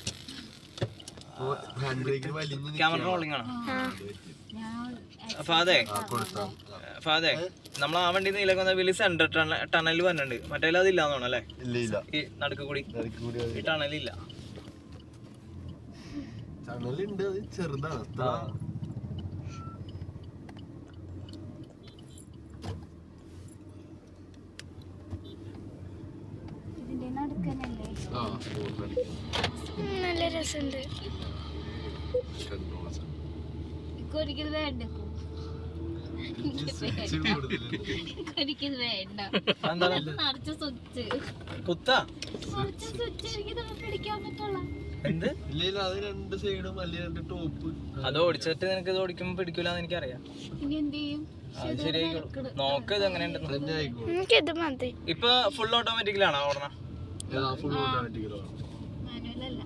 ഹാൻഡ് ബ്രേക്ക് വലിഞ്ഞ് ക്യാമറ റോളിംഗ് ആണ്. ഫാദേ നമ്മൾ ആ വണ്ടി നീലൊക്കെ വലിയ സെന്റർ ടണൽ വന്നിട്ടുണ്ട്. മറ്റേ അതില്ലാന്ന് തോന്നുന്നു അല്ലേ? ഈ നടുക്ക് കൂടി ഈ ടണലില്ല. ടണലുണ്ട്, അത് ചെറുതാണ്. ഇതിന്റെ നടുക്കനല്ലേ? നല്ല രസമുണ്ട്. ഒരിക്കൽ വേണ്ട, ഒരിക്കൽ വേണ്ട. നിറച്ച സ്വിച്ച് പിടിക്കാൻ പറ്റുള്ള. എന്ത്? ഇല്ല, അത് രണ്ട് സൈഡും അല്ലെങ്കിൽ രണ്ട് ടോപ്പ്. അത് ഓടിച്ചിട്ട് നിനക്ക് ഇത് ഓടിക്കുമ്പോ പിടിക്കൂലെന്ന് എനിക്കറിയാം. ഇനി എന്ത് ചെയ്യും? അത് ശരിയായിക്കോളും. നോക്ക് ഇത് എങ്ങനെയുണ്ട്. ഇപ്പൊ ഫുൾ ഓട്ടോമാറ്റിക്കിലാണോ ഓടണ? മാനുവലല്ല.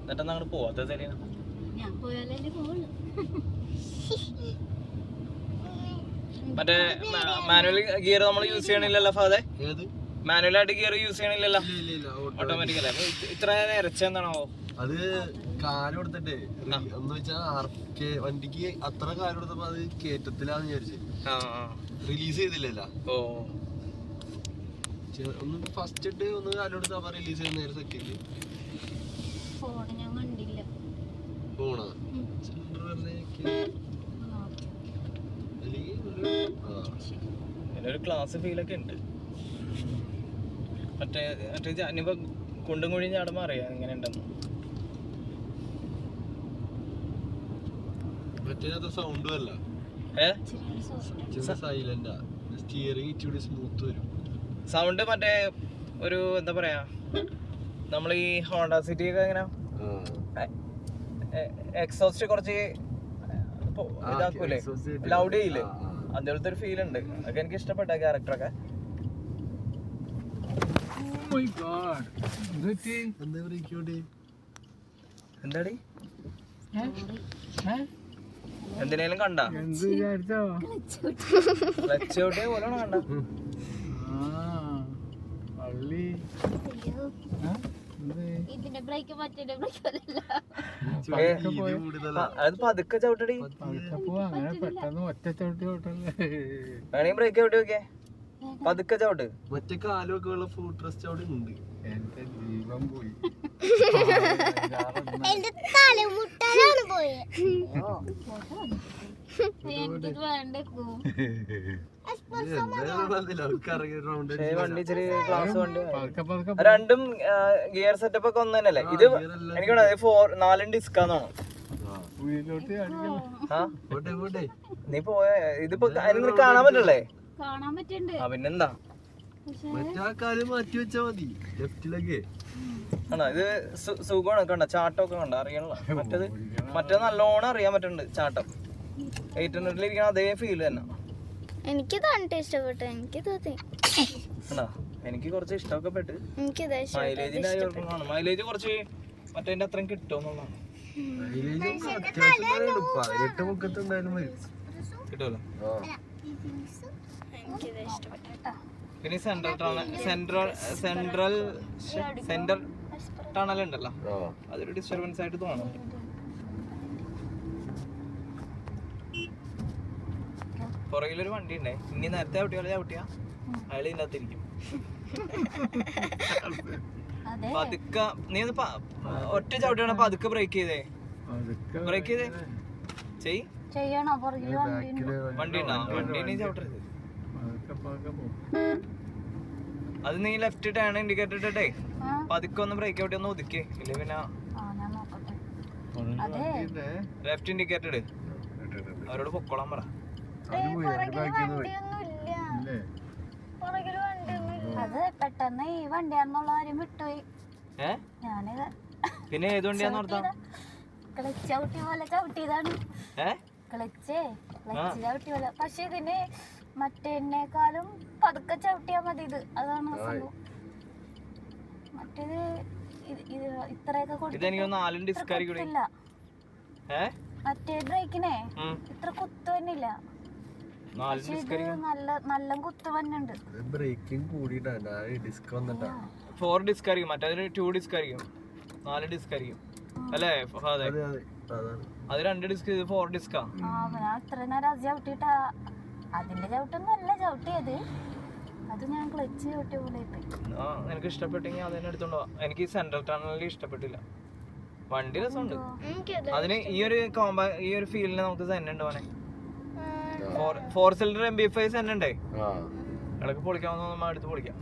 എന്നിട്ട് അങ്ങോട്ട് പോവാത്ത ശരിയാണ്. ഞാൻ പോയാലേ പോകുള്ളൂ. മറ്റേ മാനുവൽ ഗിയർ നമ്മൾ യൂസ് ചെയ്യണില്ലല്ലോ ഫാദേ? മാനുവൽ ആയിട്ട് ഗിയർ യൂസ് ചെയ്യണില്ലല്ലോ, ഓട്ടോമാറ്റിക് അല്ലേ? ഇത്ര ഇരച്ചെന്താണോ? അത് കാല് കൊടുത്തിട്ടേ എന്ന് വെച്ചാ വണ്ടിക്ക് അത്ര കാല് കൊടുത്തപ്പോ അത് കേറ്റത്തിലാന്ന് വിചാരിച്ചു. റിലീസ് ചെയ്തില്ലല്ലോ. ഒന്ന് ഫസ്റ്റ് ഇട്ട് ഒന്ന് കാല് കൊടുത്ത് അപ്പൊ റിലീസ് ചെയ്ത് നേരെ സെക്കൻഡ് ഫോണ് ഞാൻ കണ്ടില്ല. പോണ ഒരു ക്ലാസ് ഫീലൊക്കെ ഉണ്ട്. മറ്റേ ഞാനിപ്പോ കുണ്ടും കുഴി ചാടുമ്പോ അറിയാം എങ്ങനെ ഉണ്ടെന്ന്. മറ്റേ സൗണ്ടും അല്ല, സൈലന്റാ. സ്റ്റിയറിംഗ് ഇച്ചിരി സ്മൂത്ത് വരും. സൗണ്ട് മറ്റേ ഒരു എന്താ പറയാ, നമ്മൾ ഈ ഹോണ്ട സിറ്റി ഒക്കെ എങ്ങനെ എക്സോസ്റ്റ് കുറച്ച് ഇതാക്കൂലേ, ലൗഡ് ചെയ്യില്ലേ, അതുപോലത്തെ ഒരു ഫീൽ ഉണ്ട്. അതൊക്കെ എനിക്ക് ഇഷ്ടപ്പെട്ട ക്യാരക്ടറൊക്കെ. എന്താടി എന്തിനേലും കണ്ട ക്ലച്ച് ഔട്ട് പോലെയാണോ കണ്ട? ഇതിന്റെ ബ്രേക്ക് മറ്റേ ബ്രേക്ക് അത് പതുക്കെ ചവിട്ടടി. വേണമെങ്കിൽ ബ്രേക്ക് ചവിട്ടി നോക്കിയേ, പതുക്കെ ചവിട്ട്. മറ്റേ കാലൊക്കെ ഉള്ള ഫുഡ് റെസ്റ്റ് അവിടെ ഉണ്ട്. എന്റെ തലമുട്ടലാണ് പോയത്. വണ്ടി ഇച്ചിരി ക്ലാസ് വണ്ടി, രണ്ടും ഗിയർ സെറ്റപ്പ് ഒക്കെ ഒന്ന് തന്നെയല്ലേ? ഇത് എനിക്ക് 4 ഡിസ്കാന്നാണ്. നീ പോയ ഇതിപ്പോ അതിന് കാണാൻ പറ്റല്ലേ? കാണാൻ പറ്റുന്നുണ്ട്. പിന്നെന്താ മാറ്റി വെച്ചാ മതി ലെഫ്റ്റിലൊക്കെ. ആണോ ഇത് സുഖമാണ് കണ്ട, ചാട്ടമൊക്കെ കണ്ട അറിയണല്ലോ. മറ്റേത് നല്ലോണം അറിയാൻ പറ്റുന്നുണ്ട് ചാട്ടം. 800 ഇരിക്കണ അതേ ഫീൽ തന്നെ. എനിക്ക് കണ്ടിട്ട് ഇഷ്ടപ്പെട്ടു. എനിക്ക് തോന്നി എനിക്ക് കുറച്ച് ഇഷ്ടമൊക്കെ പെട്ട്. മൈലേജിന്റെ കാര്യം മൈലേജ് കുറച്ച് മറ്റേ അത്രയും കിട്ടുമെന്നുള്ളതാണ്. കിട്ടുമല്ലോ. പിന്നെ സെൻട്രൽ ടണൽ ഉണ്ടല്ലോ, അതൊരു ഡിസ്റ്റർബൻസ് ആയിട്ട് തോന്നുന്നു. പുറകിലൊരു വണ്ടി ഉണ്ടേ, ഇനി നേരത്തെ ചവിട്ടിയാ അയാൾ ഇതിൻ്റെ അകത്തിരിക്കും. പതുക്കെ നീ ഒന്ന് ഒറ്റ ചവിട്ടിയാണ് പതുക്കെ ബ്രേക്ക് ചെയ്തേ. ബ്രേക്ക് ചെയ്തേ ചെയ്യണോ? വണ്ടി ഉണ്ടോ? വണ്ടി ചവിട്ടരുത്. അത് നീ ലെഫ്റ്റ് ടേൺ ഇൻഡിക്കേറ്റർ ഇട്ടേ പതുക്കെ ഒന്ന് ബ്രേക്ക് ഔട്ടി ഒന്ന് ഒതുക്കേ. ഇല്ല പിന്നെ ലെഫ്റ്റ് ഇൻഡിക്കേറ്റർ ഇട്, അവരോട് പൊക്കോളാൻ പറ. അത് പെട്ടെന്ന് ഈ വണ്ടിയാണെന്നുള്ള കാര്യം വിട്ടുപോയി. ഞാന് പിന്നെ ഏത് വണ്ടിയാന്ന് ഓർത്താ? ക്ലച്ച് ചവിട്ടി പോലെ ചവിട്ടിയതാണ്. ക്ലച്ച് ചവിട്ടി പോലെ. പക്ഷെ ഇതിന് മറ്റേക്കാളും പതുക്കെ ചവിട്ടിയാ മതി. ഇത് അതാണ് സംഭവം. മറ്റേത് ഇത്രയൊക്കെ കൊടുത്തില്ല. മറ്റേ ബ്രേക്കിനെ ഇത്ര കുത്തു തന്നെയില്ല. നല്ല കുത്തു തന്നെയുണ്ട്. ബ്രേക്കിംഗ് കൂടിയിട്ടാ ഡിസ്ക് വന്നിട്ടാ. 4 ഡിസ്ക് ആയിരിക്കും, മറ്റേ 2 ഡിസ്ക് ആയിരിക്കും, 4 ഡിസ്ക് ആയിരിക്കും അല്ലേ? അത് 2 ഡിസ്ക്, ഇത് 4 ഡിസ്കാ. ഇത്ര നേരം അത് ചവിട്ടിട്ടാ. അതിന്റെ ചവിട്ടൊന്നും അല്ല ചവിട്ടിയത്, അത് ഞാൻ ക്ലച്ച് ചവിട്ടിയ പോലെ. നിനക്ക് ഇഷ്ടപ്പെട്ടെങ്കിൽ അത് തന്നെ എടുത്തോണ്ടോ. എനിക്ക് സെൻട്രൽ ടണലിൽ ഇഷ്ടപ്പെട്ടില്ല. വണ്ടി രസമുണ്ട്. അതിന് ഈ ഒരു ഫീലിന് നമുക്ക് സെൻ ഉണ്ട് പോനെ. 4 സിലിണ്ടർ MB5 സെൻ ഉണ്ടേ, ഇടയ്ക്ക് പൊളിക്കാവുന്ന എടുത്ത് പൊളിക്കാം.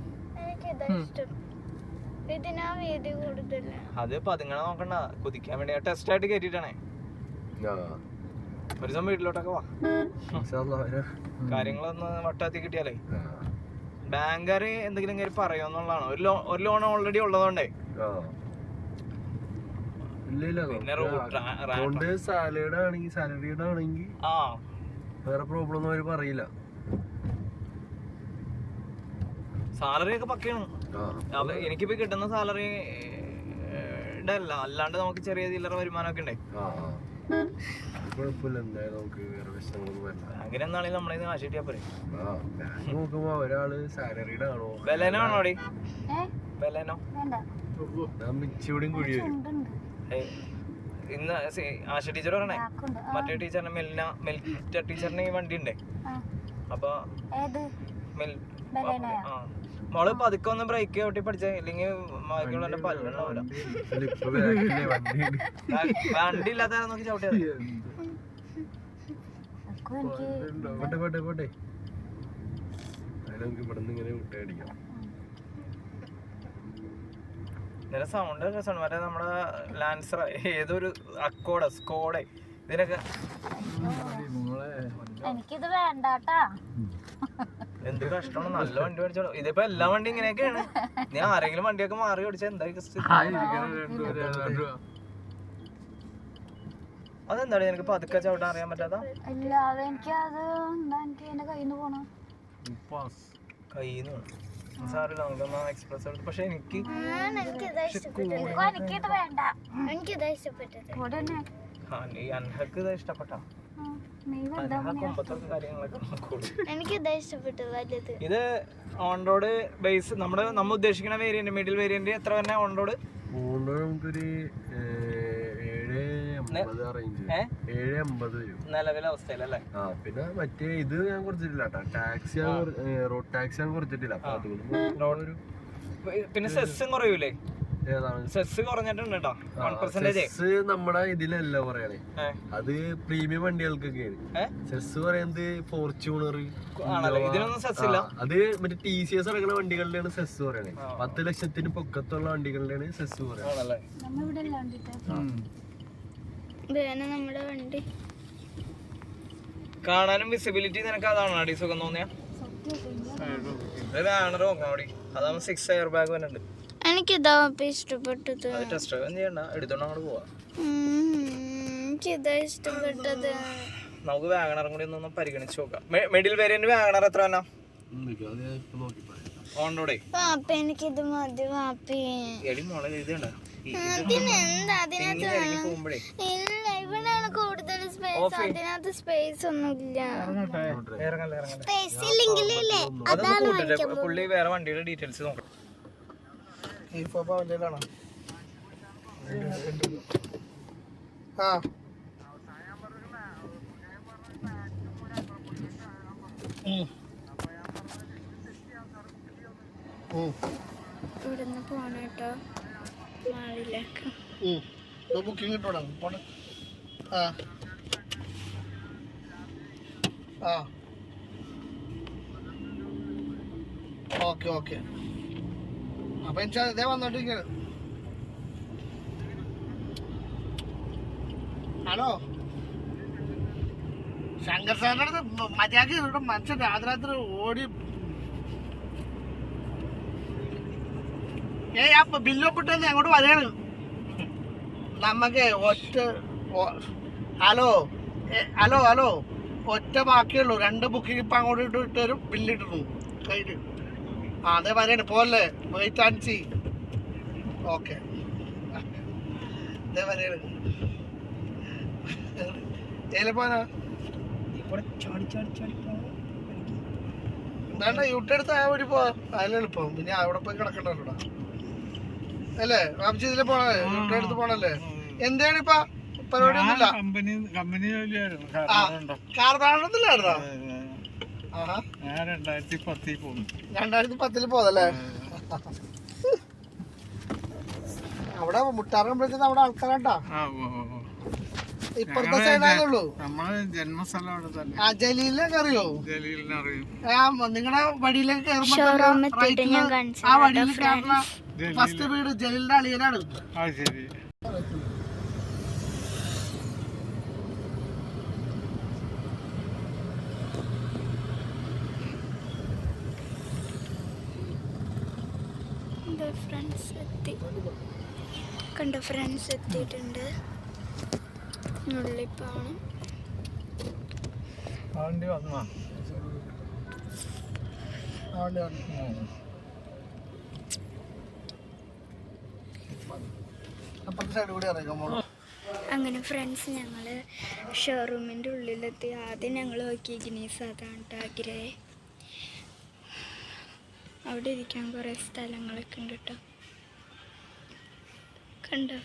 അത് പതുങ്ങണ നോക്കണ്ട, കുതിക്കാൻ വേണ്ടി ടെസ്റ്റ് ആയിട്ട് കയറ്റിട്ടാണേ. ഒരു ദിവസം വീട്ടിലോട്ടൊക്കെ വാ, കാര്യങ്ങളൊന്ന് വട്ടാത്തി കിട്ടിയാലേ. ബാങ്കുകാര് എന്തെങ്കിലും കാര്യം പറയുമെന്നുള്ളതാണ്. ഒരു ലോൺ ഓൾറെഡി ഉള്ളതുകൊണ്ടേ. പിന്നെ സാലറിയുടെ ആണെങ്കിൽ വേറെ പ്രോബ്ലം ഒന്നും അവര് പറയില്ല. സാലറി ഒക്കെ പക്കയാണ്. എനിക്കിപ്പോ കിട്ടുന്ന സാലറി അല്ല, അല്ലാണ്ട് നമുക്ക് ചെറിയ ചില്ലറ വരുമാനമൊക്കെ ഉണ്ടേ. അങ്ങനെ എന്നാണെങ്കിൽ നമ്മളെ കാശ് കിട്ടിയാ പോരെ. ഒരാള് സാലറിയുടെ ആണോ ബലേനോ ആണോടി? ബലേനോ മിച്ചൂടിയും കുഴി വരും. ഇന്ന് ആശ ടീച്ചർ പറയണേ മറ്റേ ടീച്ചറിന് മെൽറ്റ ടീച്ചറിന് ഈ വണ്ടി ഉണ്ടേ. അപ്പൊ മോള് പതുക്കെ ഒന്ന് ബ്രേക്ക് ചവിട്ടി പഠിച്ചേ, ഇല്ലെങ്കിൽ ബാക്കിയുള്ള പല്ലുണ്ടാവില്ല. വണ്ടി ഇല്ലാത്ത നോക്കി ചവിട്ടിയത്. ഇതിന്റെ സൗണ്ട് രസമാണ്. മറ്റേ നമ്മുടെ ലാൻസർ ഏതൊരു സ്കോഡ് ഇതിനൊക്കെ എനിക്കിത് വേണ്ടാട്ടാ. എന്ത് കഷ്ടമാണ്. നല്ല വണ്ടി മേടിച്ചോളൂ. ഇതിപ്പോ എല്ലാ വണ്ടി ഇങ്ങനെയൊക്കെയാണ്. നീ ആരെങ്കിലും വണ്ടിയൊക്കെ മാറി ഓടിച്ചാൽ എന്താ അതെന്താണ് എനിക്ക് പതുക്കെ ചവിട്ടാൻ അറിയാൻ പറ്റാത്ത? ഇല്ലാതെ എനിക്കത് എനിക്ക് എന്റെ കയ്യിൽ നിന്ന് പോണം. കയ്യിന്ന് സാറില്ല നമുക്കൊന്ന് എക്സ്പ്രസ് എടുത്തു. പക്ഷെ എനിക്ക് എനിക്കിത് വേണ്ട. എനിക്കിതാ ഇഷ്ടപ്പെട്ടത്. അൻഹക്ക് ഇത് ഇഷ്ടപ്പെട്ട എനിക്കിതാ ഇഷ്ടപ്പെട്ടത് വലുത്. ഇത് ഓൺ റോഡ് ബേസ് നമ്മൾ ഉദ്ദേശിക്കുന്ന വേരിയന്റ് മിഡിൽ വേരിയന്റ് എത്ര തന്നെ ഓൺ റോഡ്? നമുക്കൊരു 750 നിലവിലെ അവസ്ഥയിലല്ലേ? പിന്നെ മറ്റേ ഇത് ഞാൻ കുറച്ചിട്ടില്ല ടാക്സി, റോഡ് ടാക്സി ഞാൻ കുറച്ചിട്ടില്ല. പിന്നെ സെസ്സും കുറയൂലേ? സെസ് കുറഞ്ഞിട്ടുണ്ട് കേട്ടോ. 1% നമ്മുടെ ഇതിലല്ല പറയണേ, അത് പ്രീമിയം വണ്ടികൾക്കൊക്കെയാണ് സെസ് പറയുന്നത്. ഫോർച്യൂണർ ഇതിനൊന്നും സെസ് ഇല്ല. അത് മറ്റേ TCS ഇറങ്ങുന്ന വണ്ടികളുടെയാണ് സെസ് പറയണേ. 10 ലക്ഷത്തിന് പൊക്കത്തുള്ള വണ്ടികളുടെയാണ് സെസ് പറയുന്നത്. നമ്മുടെ വണ്ടി കാണാനും വിസിബിലിറ്റി നിനക്ക് അതാണ് അടി സുഖം തോന്നിയ? വാഗണർ നോക്കാം അവിടെ. അതാവുമ്പോ 6 എയർ ബാഗ് വരുന്നുണ്ട്. എനിക്കിതാ ഇഷ്ടപ്പെട്ടത്. ടെസ്റ്റ് ഡ്രൈവ് ചെയ്യണ്ട, എടുത്തോണ്ട് അങ്ങോട്ട് പോവാ. എനിക്കിതാ ഇഷ്ടപ്പെട്ടത്. നമുക്ക് വാഗണറും കൂടി ഒന്ന് പരിഗണിച്ച് നോക്കാം. മിഡിൽ വേരിയന്റ് വാഗണർ എത്ര തന്നെ ഓൺ റോഡേ? പാപ്പ എനിക്കിത് മതി പാപ്പി. എടി മോളെ ഇതുണ്ട് ഇവിടെയാണ് കൂടുതൽ സ്പേസ്. അതിനകത്ത് സ്പേസ് ഒന്നുമില്ല. പുള്ളി വേറെ വണ്ടിയുടെ ഡീറ്റെയിൽസ് നോക്കണം. ഇവിടുന്ന് പോണേട്ടോ മാളിലേക്ക്. ബുക്കിംഗ് കിട്ടോടാ. Okay okay. അപ്പൊ ഇതേ വന്നോണ്ടിരിക്കാണ്. ഹലോ ശങ്കർ സാറിന്റെ അടുത്ത് മര്യാദ ഇവിടെ മനുഷ്യൻ രാത്രി ഓടി ആ ബില്ലൊപ്പിട്ടെന്ന് അങ്ങോട്ട് വരെയാണ്. നമുക്ക് ഒറ്റ ഹലോ ഹലോ ഹലോ ഒറ്റ ബാക്കിയുള്ളൂ. 2 ബുക്കിംഗ് ഇപ്പം അങ്ങോട്ട് ഇട്ട് തരും. ബില്ലിട്ടിരുന്നു കയ്യിൽ. അതെ വരെയാണ്. പോലെ വെയിറ്റ് ആൻഡ് സീ. ഓക്കെ ഇതേ വരെയാണ്. ഏതിൽ പോനാ? വേണ്ട യൂട്ടെടുത്ത് ആ വഴി പോവാ. അതിലെളുപ്പം. പിന്നെ അവിടെ പോയി കിടക്കണ്ടല്ലോടാ അല്ലേ? വാപ്പിച്ച് ഇതിലെ പോണേ, യൂട്ടെടുത്ത് പോണല്ലേ? എന്താണ് ഇപ്പൊ പരിപാടി? ഒന്നുമില്ല. കാർ താണ്ടൊന്നുമില്ലായിരുന്നോ? 2010 പോതല്ലേ? അവിടെ മുട്ടാറുമ്പോഴേക്കും അവിടെ ആൾക്കാരാണ്ടാ. ഇപ്പഴത്തെ സൈഡാന്നുള്ളൂ. ആ ജലീലിനൊക്കെ അറിയോ? നിങ്ങളുടെ വടിയിലേക്ക് കയറുമ്പോ ആ വടിയിൽ കയറുന്ന ഫസ്റ്റ് വീട് ജലീലിന്റെ അളിയനാണ്. കണ്ടോ ഫ്രണ്ട്സ് എത്തിയിട്ടുണ്ട്. ഉള്ളിപ്പാണ് അങ്ങനെ ഫ്രണ്ട്സ് ഞങ്ങള് ഷോറൂമിന്റെ ഉള്ളിലെത്തി. ആദ്യം ഞങ്ങൾ നോക്കി ഗിനീസ് അതാണ് ആഗ്രഹം. അവിടെ ഇരിക്കാൻ കുറെ സ്ഥലങ്ങളൊക്കെ ഉണ്ട് കേട്ടോ. കണ്ടോ?